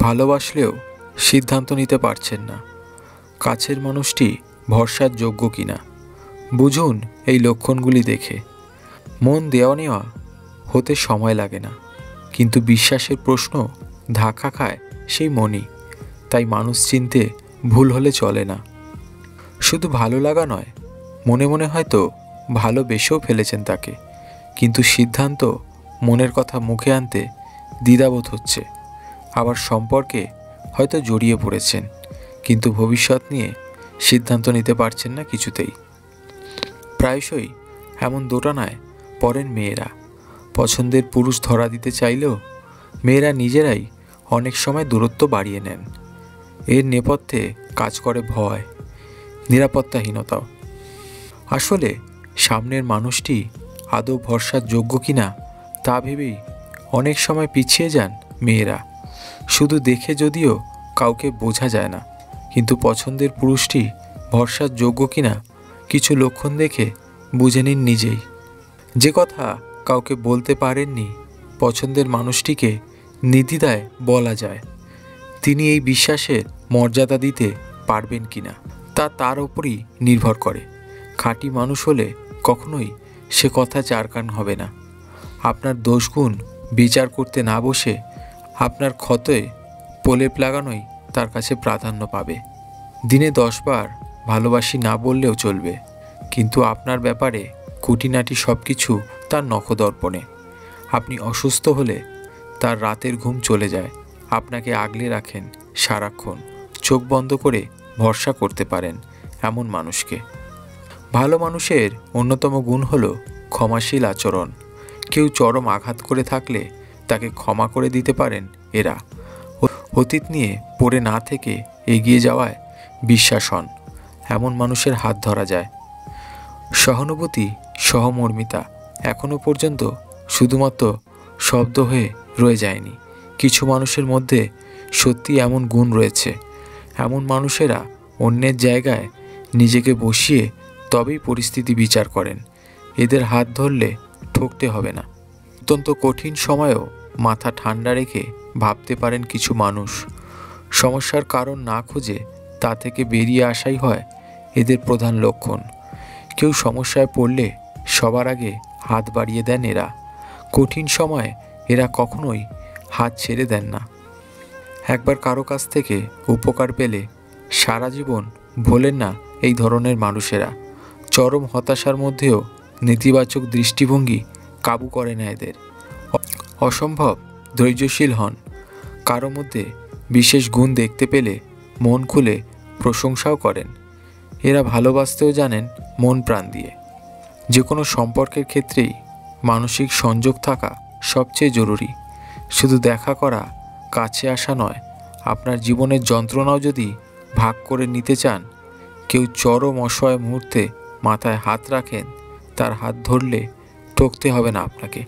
ভালোবাসলেও সিদ্ধান্ত নিতে পারছেন না। কাছের মানুষটি ভরসার যোগ্য কিনা বুঝুন এই লক্ষণগুলি দেখে। মন দেওয়া নেওয়া হতে সময় লাগে না, কিন্তু বিশ্বাসের প্রশ্ন ধাক্কা খায় সেই মনই। তাই মানুষ চিনতে ভুল হলে চলে না। শুধু ভালো লাগা নয়, মনে মনে হয়তো ভালোবেসেও ফেলেছেন তাকে, কিন্তু সিদ্ধান্ত মনের কথা মুখে আনতে দ্বিধাবোধ হচ্ছে। আবার সম্পর্কে হয়তো জড়িয়ে পড়েছেন, কিন্তু ভবিষ্যৎ নিয়ে সিদ্ধান্ত নিতে পারছেন না কিছুতেই। প্রায়শই এমন দোটানায় পড়েন মেয়েরা। পছন্দের পুরুষ ধরা দিতে চাইলেও মেয়েরা নিজেরাই অনেক সময় দূরত্ব বাড়িয়ে নেন। এর নেপথ্যে কাজ করে ভয়, নিরাপত্তাহীনতাও। আসলে সামনের মানুষটি আদৌ ভরসার যোগ্য কিনা তা ভেবেই অনেক সময় পিছিয়ে যান মেয়েরা। শুধু দেখে যদিও কাউকে বোঝা যায় না, কিন্তু পছন্দের পুরুষটি ভরসার যোগ্য কিনা কিছু লক্ষণ দেখে বুঝে নিন নিজেই। যে কথা কাউকে বলতে পারেননি, পছন্দের মানুষটিকে নির্দ্বিধায় বলা যায়। তিনি এই বিশ্বাসের মর্যাদা দিতে পারবেন কিনা তা তার ওপরই নির্ভর করে। খাঁটি মানুষ হলে কখনোই সে কথা চারকান হবে না। আপনার দোষগুণ বিচার করতে না বসে আপনার ক্ষতে প্রলেপ লাগানোই তার কাছে প্রাধান্য পাবে। দিনে 10 বার ভালোবাসি না বললেও চলবে, কিন্তু আপনার ব্যাপারে খুঁটিনাটি সব কিছু তার নখদর্পণে। আপনি অসুস্থ হলে তার রাতের ঘুম চলে যায়। আপনাকে আগলে রাখেন সারাক্ষণ, চোখ বন্ধ করে ভরসা করতে পারেন এমন মানুষকে। ভালো মানুষের অন্যতম গুণ হলো ক্ষমাশীল আচরণ। কেউ চরম আঘাত করে থাকলে তাকে ক্ষমা করে দিতে পারেন এরা। অতীত নিয়ে পড়ে না থেকে এগিয়ে যাওয়ায় বিশ্বাস হন, এমন মানুষের হাত ধরা যায়। সহানুভূতি, সহমর্মিতা এখনও পর্যন্ত শুধুমাত্র শব্দ হয়ে রয়ে যায়নি। কিছু মানুষের মধ্যে সত্যি এমন গুণ রয়েছে। এমন মানুষেরা অন্যের জায়গায় নিজেকে বসিয়ে তবেই পরিস্থিতি বিচার করেন। এদের হাত ধরলে ঠকতে হবে না। অত্যন্ত কঠিন সময়েও মাথা ঠান্ডা রেখে ভাবতে পারেন কিছু মানুষ। সমস্যার কারণ না খুঁজে তা থেকে বেরিয়ে আসাই হয় এদের প্রধান লক্ষণ। কেউ সমস্যায় পড়লে সবার আগে হাত বাড়িয়ে দেন এরা। কঠিন সময়ে এরা কখনোই হাত ছেড়ে দেন না। একবার কারো কাছ থেকে উপকার পেলে সারা জীবন ভোলেন না এই ধরনের মানুষেরা। চরম হতাশার মধ্যেও নেতিবাচক দৃষ্টিভঙ্গি কাবু করে না এদের। অসম্ভব ধৈর্যশীল হন। কারো মধ্যে বিশেষ গুণ দেখতে পেলে মন খুলে প্রশংসাও করেন। এরা ভালোবাসতেও জানেন মন প্রাণ দিয়ে। যে কোনো সম্পর্কের ক্ষেত্রেই মানসিক সংযোগ থাকা সবচেয়ে জরুরি। শুধু দেখা করা, কাছে আসা নয়। আপনার জীবনের যন্ত্রণাও যদি ভাগ করে নিতে চান, কেউ চরম অসহায় মুহূর্তে মাথায় হাত রাখেন, তার হাত ধরলে ঠকতে হবে না আপনাকে।